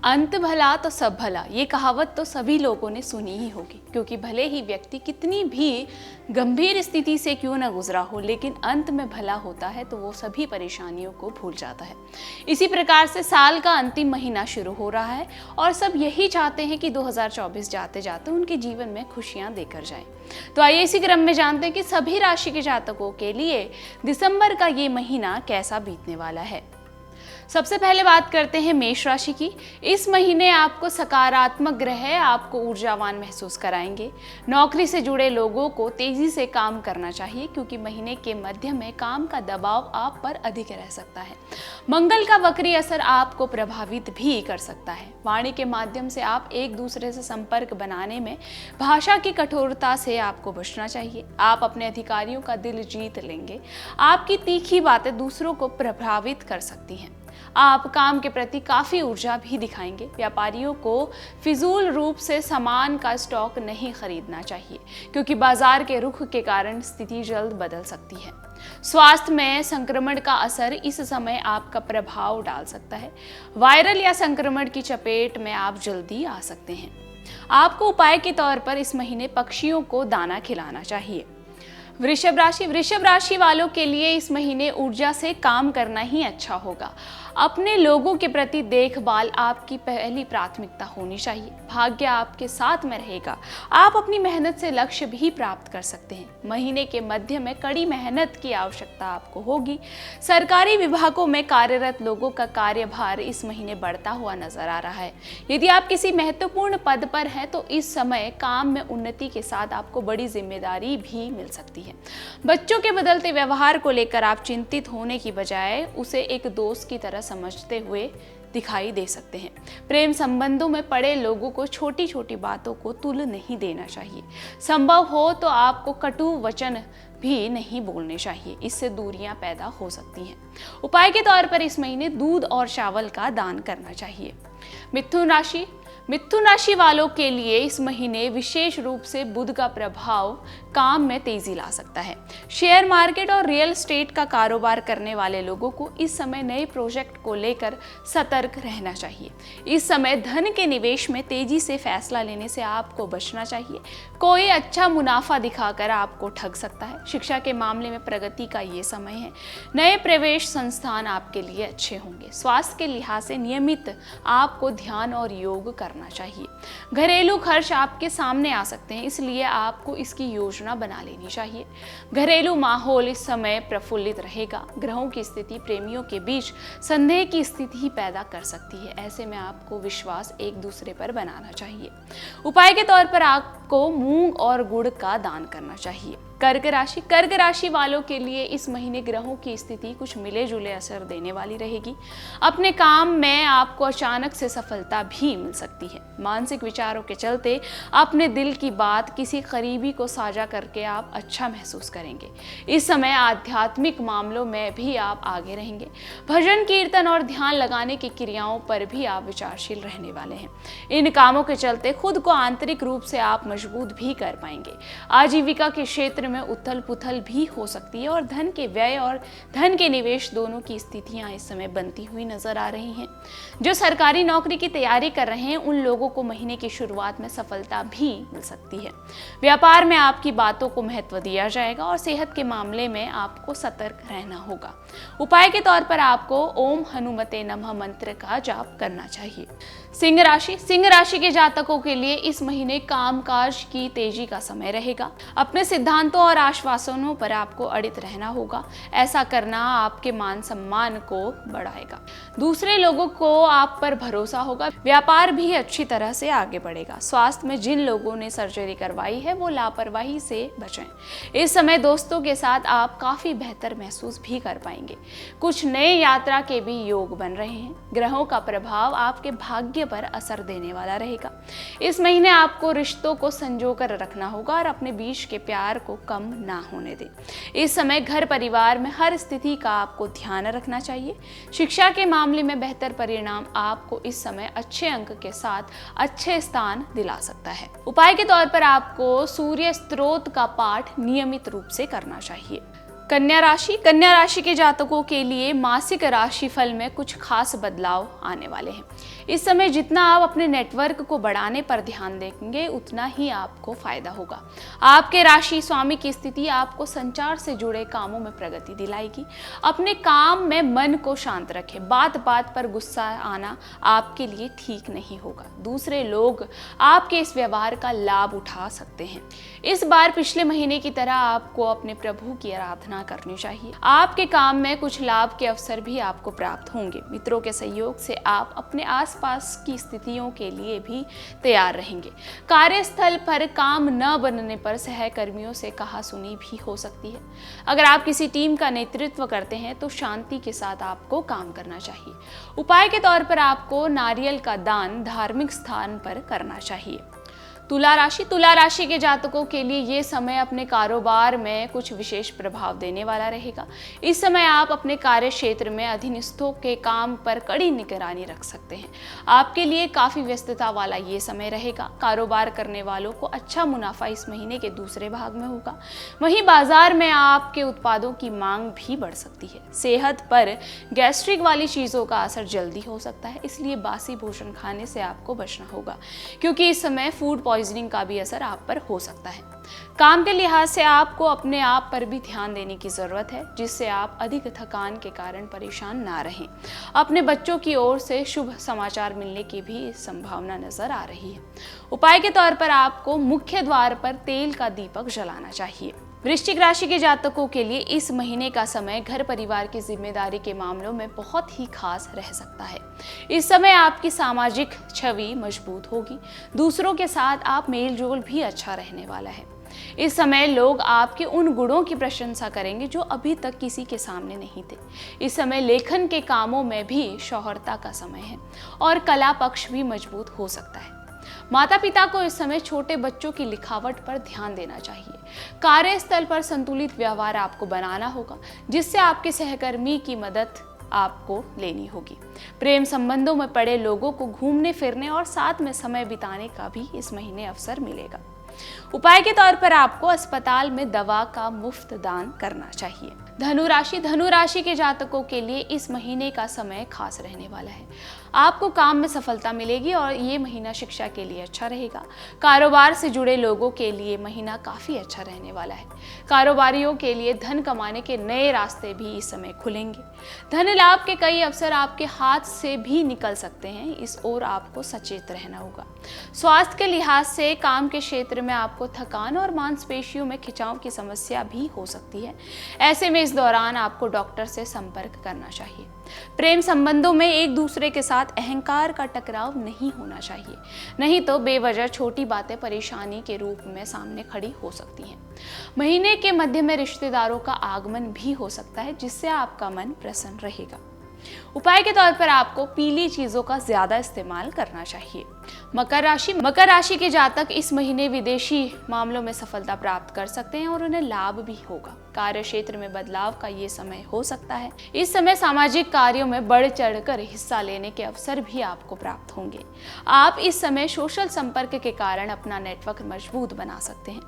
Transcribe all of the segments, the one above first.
अंत भला तो सब भला, ये कहावत तो सभी लोगों ने सुनी ही होगी, क्योंकि भले ही व्यक्ति कितनी भी गंभीर स्थिति से क्यों न गुजरा हो, लेकिन अंत में भला होता है तो वो सभी परेशानियों को भूल जाता है। इसी प्रकार से साल का अंतिम महीना शुरू हो रहा है और सब यही चाहते हैं कि 2024 जाते जाते उनके जीवन में खुशियां देकर जाए। तो आइए इसी क्रम में जानते हैं कि सभी राशि के जातकों के लिए दिसंबर का ये महीना कैसा बीतने वाला है। सबसे पहले बात करते हैं मेष राशि की। इस महीने आपको सकारात्मक ग्रह आपको ऊर्जावान महसूस कराएंगे। नौकरी से जुड़े लोगों को तेजी से काम करना चाहिए, क्योंकि महीने के मध्य में काम का दबाव आप पर अधिक रह सकता है। मंगल का वक्री असर आपको प्रभावित भी कर सकता है। वाणी के माध्यम से आप एक दूसरे से संपर्क बनाने में भाषा की कठोरता से आपको बचना चाहिए। आप अपने अधिकारियों का दिल जीत लेंगे। आपकी तीखी बातें दूसरों को प्रभावित कर सकती हैं। आप काम के प्रति काफी ऊर्जा भी दिखाएंगे। व्यापारियों को फिजूल रूप से सामान का स्टॉक नहीं खरीदना चाहिए, क्योंकि बाजार के रुख के कारण स्थिति जल्द बदल सकती है। स्वास्थ्य में संक्रमण का असर इस समय आपका प्रभाव डाल सकता है। वायरल या संक्रमण की चपेट में आप जल्दी आ सकते हैं। आपको उपाय के तौर पर इस महीने पक्षियों को दाना खिलाना चाहिए। वृषभ राशि वालों के लिए इस महीने ऊर्जा से काम करना ही अच्छा होगा। अपने लोगों के प्रति देखभाल आपकी पहली प्राथमिकता होनी चाहिए। भाग्य आपके साथ में रहेगा। आप अपनी मेहनत से लक्ष्य भी प्राप्त कर सकते हैं। महीने के मध्य में कड़ी मेहनत की आवश्यकता आपको होगी। सरकारी विभागों में कार्यरत लोगों का कार्यभार इस महीने बढ़ता हुआ नजर आ रहा है। यदि आप किसी महत्वपूर्ण पद पर हैं तो इस समय काम में उन्नति के साथ आपको बड़ी जिम्मेदारी भी मिल सकती है। बच्चों के बदलते व्यवहार को लेकर आप चिंतित होने की बजाय उसे एक दोस्त की तरह समझते हुए दिखाई दे सकते हैं। प्रेम संबंधों में पड़े लोगों को छोटी छोटी बातों को तुल नहीं देना चाहिए। संभव हो तो आपको कटु वचन भी नहीं बोलने चाहिए, इससे दूरियां पैदा हो सकती हैं। उपाय के तौर पर इस महीने दूध और चावल का दान करना चाहिए। मिथुन राशि वालों के लिए इस महीने विशेष रूप से बुध का प्रभाव काम में तेजी ला सकता है। शेयर मार्केट और रियल एस्टेट का कारोबार करने वाले लोगों को इस समय नए प्रोजेक्ट को लेकर सतर्क रहना चाहिए। इस समय धन के निवेश में तेजी से फैसला लेने से आपको बचना चाहिए। कोई अच्छा मुनाफा दिखाकर आपको ठग सकता है। शिक्षा के मामले में प्रगति का ये समय है। नए प्रवेश संस्थान आपके लिए अच्छे होंगे। स्वास्थ्य के लिहाज से नियमित आपको ध्यान और योग करना चाहिए। घरेलू खर्च आपके सामने आ सकते हैं, इसलिए आपको इसकी योजना बना लेनी चाहिए। घरेलू माहौल इस समय प्रफुल्लित रहेगा। ग्रहों की स्थिति प्रेमियों के बीच संदेह की स्थिति ही पैदा कर सकती है। ऐसे में आपको विश्वास एक दूसरे पर बनाना चाहिए। उपाय के तौर पर आपको मूंग और गुड़ का दान करना चाहिए। कर्क राशि वालों के लिए इस महीने ग्रहों की स्थिति कुछ मिले जुले असर देने वाली रहेगी। अपने काम में आपको अचानक से सफलता भी मिल सकती है। मानसिक विचारों के चलते अपने दिल की बात किसी करीबी को साझा करके आप अच्छा महसूस करेंगे। इस समय आध्यात्मिक मामलों में भी आप आगे रहेंगे। भजन कीर्तन और ध्यान लगाने की क्रियाओं पर भी आप विचारशील रहने वाले हैं। इन कामों के चलते खुद को आंतरिक रूप से आप मजबूत भी कर पाएंगे। आजीविका के क्षेत्र में उथल पुथल भी हो सकती है और धन के व्यय और धन के निवेश दोनों की स्थितियां इस समय बनती हुई नजर आ रही हैं। जो सरकारी नौकरी की तैयारी कर रहे हैं उन लोगों को महीने की शुरुआत में सफलता भी मिल सकती है। व्यापार में आपकी बातों को महत्व दिया जाएगा और सेहत के मामले में आपको सतर्क रहना होगा। उपाय के तौर पर आपको ओम हनुमते नमः मंत्र का जाप करना चाहिए। सिंह राशि के जातकों के लिए इस महीने कामकाज की तेजी का समय रहेगा। अपने सिद्धांतों और आश्वासनों पर आपको अडिग रहना होगा। ऐसा करना आपके मान सम्मान को बढ़ाएगा। दूसरे लोगों को आप पर भरोसा होगा। व्यापार भी अच्छी तरह से आगे बढ़ेगा। स्वास्थ्य में जिन लोगों ने सर्जरी करवाई है वो लापरवाही से बचें। इस समय दोस्तों के साथ आप काफी बेहतर महसूस भी कर पाएंगे। कुछ नए यात्रा के भी योग बन रहे हैं। ग्रहों का प्रभाव आपके भाग्य पर असर देने वाला रहेगा। इस महीने आपको रिश्तों को संजो कर रखना होगा और अपने बीच के प्यार को कम ना होने दें। इस समय घर परिवार में हर स्थिति का आपको ध्यान रखना चाहिए। शिक्षा के मामले में बेहतर परिणाम आपको इस समय अच्छे अंक के साथ अच्छे स्थान दिला सकता है। उपाय के तौर पर आपको सूर्य स्त्रोत का पाठ नियमित रूप से करना चाहिए। कन्या राशि के जातकों के लिए मासिक राशिफल में कुछ खास बदलाव आने वाले हैं। इस समय जितना आप अपने नेटवर्क को बढ़ाने पर ध्यान देंगे उतना ही आपको फायदा होगा। आपके राशि स्वामी की स्थिति आपको संचार से जुड़े कामों में प्रगति दिलाएगी। अपने काम में मन को शांत रखें। बात बात पर गुस्सा आना आपके लिए ठीक नहीं होगा। दूसरे लोग आपके इस व्यवहार का लाभ उठा सकते हैं। इस बार पिछले महीने की तरह आपको अपने प्रभु की आराधना करनी चाहिए। आपके काम में कुछ लाभ के अवसर भी आपको प्राप्त होंगे। मित्रों के सहयोग से आप अपने आसपास की स्थितियों के लिए भी तैयार रहेंगे। कार्यस्थल पर काम न बनने पर सहकर्मियों से कहासुनी भी हो सकती है। अगर आप किसी टीम का नेतृत्व करते हैं तो शांति के साथ आपको काम करना चाहिए। उपाय के तौर पर आपको नारियल का दान धार्मिक स्थान पर करना चाहिए। तुला राशि के जातकों के लिए ये समय अपने कारोबार में कुछ विशेष प्रभाव देने वाला रहेगा। इस समय आप अपने कार्य क्षेत्र में अधीनस्थों के काम पर कड़ी निगरानी रख सकते हैं। आपके लिए काफी व्यस्तता वाला ये समय रहेगा। कारोबार करने वालों को अच्छा मुनाफा इस महीने के दूसरे भाग में होगा। वहीं बाजार में आपके उत्पादों की मांग भी बढ़ सकती है। सेहत पर गैस्ट्रिक वाली चीजों का असर जल्दी हो सकता है, इसलिए बासी भोजन खाने से आपको बचना होगा, क्योंकि इस समय फूड पॉइजनिंग का भी असर आप पर हो सकता है। काम के लिहाज से आपको अपने आप पर भी ध्यान देने की जरूरत है, जिससे आप अधिक थकान के कारण परेशान ना रहें। अपने बच्चों की ओर से शुभ समाचार मिलने की भी संभावना नजर आ रही है। उपाय के तौर पर आपको मुख्य द्वार पर तेल का दीपक जलाना चाहिए। वृश्चिक राशि के जातकों के लिए इस महीने का समय घर परिवार की जिम्मेदारी के मामलों में बहुत ही खास रह सकता है। इस समय आपकी सामाजिक छवि मजबूत होगी। दूसरों के साथ आप मेल जोल भी अच्छा रहने वाला है। इस समय लोग आपके उन गुणों की प्रशंसा करेंगे जो अभी तक किसी के सामने नहीं थे। इस समय लेखन के कामों में भी शौहरता का समय है और कला पक्ष भी मजबूत हो सकता है। माता पिता को इस समय छोटे बच्चों की लिखावट पर ध्यान देना चाहिए। कार्यस्थल पर संतुलित व्यवहार आपको बनाना होगा, जिससे आपके सहकर्मी की मदद आपको लेनी होगी। प्रेम संबंधों में पड़े लोगों को घूमने फिरने और साथ में समय बिताने का भी इस महीने अवसर मिलेगा। उपाय के तौर पर आपको अस्पताल में दवा का मुफ्त दान करना चाहिए। धनु राशि के जातकों के लिए इस महीने का समय खास रहने वाला है। आपको काम में सफलता मिलेगी और ये महीना शिक्षा के लिए अच्छा रहेगा। कारोबार से जुड़े लोगों के लिए महीना काफी अच्छा रहने वाला है। कारोबारियों के लिए धन कमाने के नए रास्ते भी इस समय खुलेंगे। धन लाभ के कई अवसर आपके हाथ से भी निकल सकते हैं, इस ओर आपको सचेत रहना होगा। स्वास्थ्य के लिहाज से काम के क्षेत्र में आपको थकान और मांसपेशियों में खिंचाव की समस्या भी हो सकती है। ऐसे में इस दौरान आपको डॉक्टर से संपर्क करना चाहिए। प्रेम संबंधों में एक दूसरे के साथ अहंकार का टकराव नहीं होना चाहिए, नहीं तो बेवजह छोटी बातें परेशानी के रूप में सामने खड़ी हो सकती हैं। महीने के मध्य में रिश्तेदारों का आगमन भी हो सकता है, जिससे आपका मन प्रसन्न रहेगा। उपाय के तौर पर आपको पीली चीजों का ज्यादा इस्तेमाल करना चाहिए। मकर राशि के जातक इस महीने विदेशी मामलों में सफलता प्राप्त कर सकते हैं और उन्हें लाभ भी होगा। कार्य क्षेत्र में बदलाव का ये समय हो सकता है। इस समय सामाजिक कार्यों में बढ़ चढ़कर हिस्सा लेने के अवसर भी आपको प्राप्त होंगे। आप इस समय सोशल संपर्क के कारण अपना नेटवर्क मजबूत बना सकते हैं।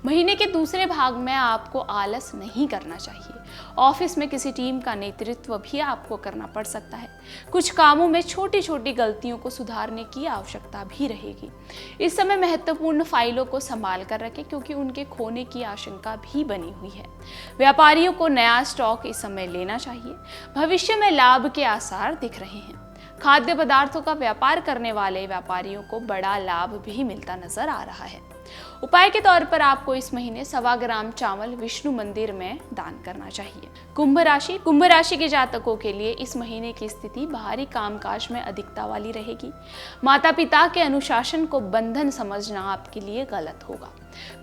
महीने के दूसरे भाग में आपको आलस नहीं करना चाहिए। ऑफिस में किसी टीम का नेतृत्व भी आपको करना पड़ सकता है। कुछ कामों में छोटी छोटी गलतियों को सुधारने की आवश्यकता भी रहेगी। इस समय महत्वपूर्ण फाइलों को संभाल कर रखें, क्योंकि उनके खोने की आशंका भी बनी हुई है। व्यापारियों को नया स्टॉक इस समय लेना चाहिए। भविष्य में लाभ के आसार दिख रहे हैं। खाद्य पदार्थों का व्यापार करने वाले व्यापारियों को बड़ा लाभ भी मिलता नजर आ रहा है। उपाय के तौर पर आपको इस महीने 1.25 ग्राम चावल विष्णु मंदिर में दान करना चाहिए। कुंभ राशि के जातकों के लिए इस महीने की स्थिति बाहरी कामकाज में अधिकता वाली रहेगी। माता पिता के अनुशासन को बंधन समझना आपके लिए गलत होगा।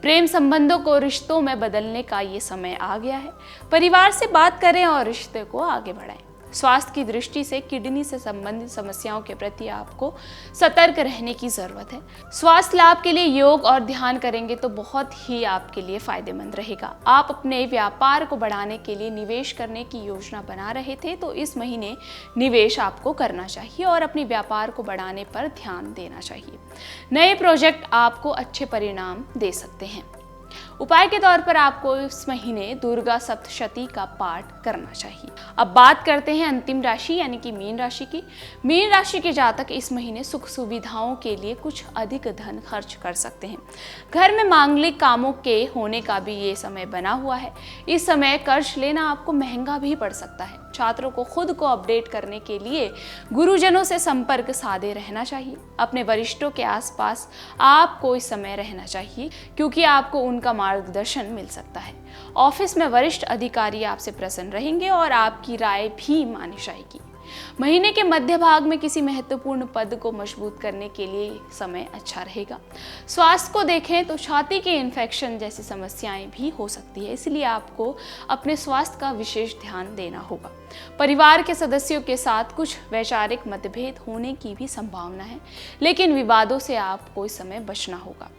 प्रेम संबंधों को रिश्तों में बदलने का ये समय आ गया है। परिवार से बात करें और रिश्ते को आगे बढ़ाएं। स्वास्थ्य की दृष्टि से किडनी से संबंधित समस्याओं के प्रति आपको सतर्क रहने की जरूरत है। स्वास्थ्य लाभ के लिए योग और ध्यान करेंगे तो बहुत ही आपके लिए फायदेमंद रहेगा। आप अपने व्यापार को बढ़ाने के लिए निवेश करने की योजना बना रहे थे तो इस महीने निवेश आपको करना चाहिए और अपने व्यापार को बढ़ाने पर ध्यान देना चाहिए। नए प्रोजेक्ट आपको अच्छे परिणाम दे सकते हैं। उपाय के तौर पर आपको इस महीने दुर्गा सप्तशती का पाठ करना चाहिए। अब बात करते हैं अंतिम राशि यानी कि मीन राशि की। मीन राशि के जातक इस महीने सुख सुविधाओं के लिए कुछ अधिक धन खर्च कर सकते हैं। घर में मांगलिक कामों के होने का भी ये समय बना हुआ है। इस समय कर्ज लेना आपको महंगा भी पड़ सकता है। छात्रों को खुद को अपडेट करने के लिए गुरुजनों से संपर्क साधे रहना चाहिए। अपने वरिष्ठों के आसपास आपको इस समय रहना चाहिए क्योंकि आपको उनका मार्गदर्शन मिल सकता है। ऑफिस में वरिष्ठ अधिकारी आपसे प्रसन्न रहेंगे और आपकी राय भी मानी जाएगी। महीने के मध्य भाग में किसी महत्वपूर्ण पद को मजबूत करने के लिए समय अच्छा रहेगा। स्वास्थ्य को देखें तो छाती के इन्फेक्शन जैसी समस्याएं भी हो सकती है, इसलिए आपको अपने स्वास्थ्य का विशेष ध्यान देना होगा। परिवार के सदस्यों के साथ कुछ वैचारिक मतभेद होने की भी संभावना है, लेकिन विवादों से आपको इस समय बचना होगा।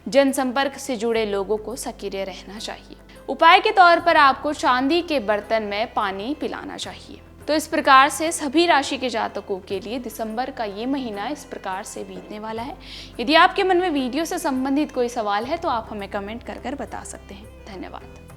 जनसंपर्क से जुड़े लोगों को सक्रिय रहना चाहिए। उपाय के तौर पर आपको चांदी के बर्तन में पानी पिलाना चाहिए। तो इस प्रकार से सभी राशि के जातकों के लिए दिसंबर का ये महीना इस प्रकार से बीतने वाला है। यदि आपके मन में वीडियो से संबंधित कोई सवाल है तो आप हमें कमेंट कर बता सकते हैं। धन्यवाद।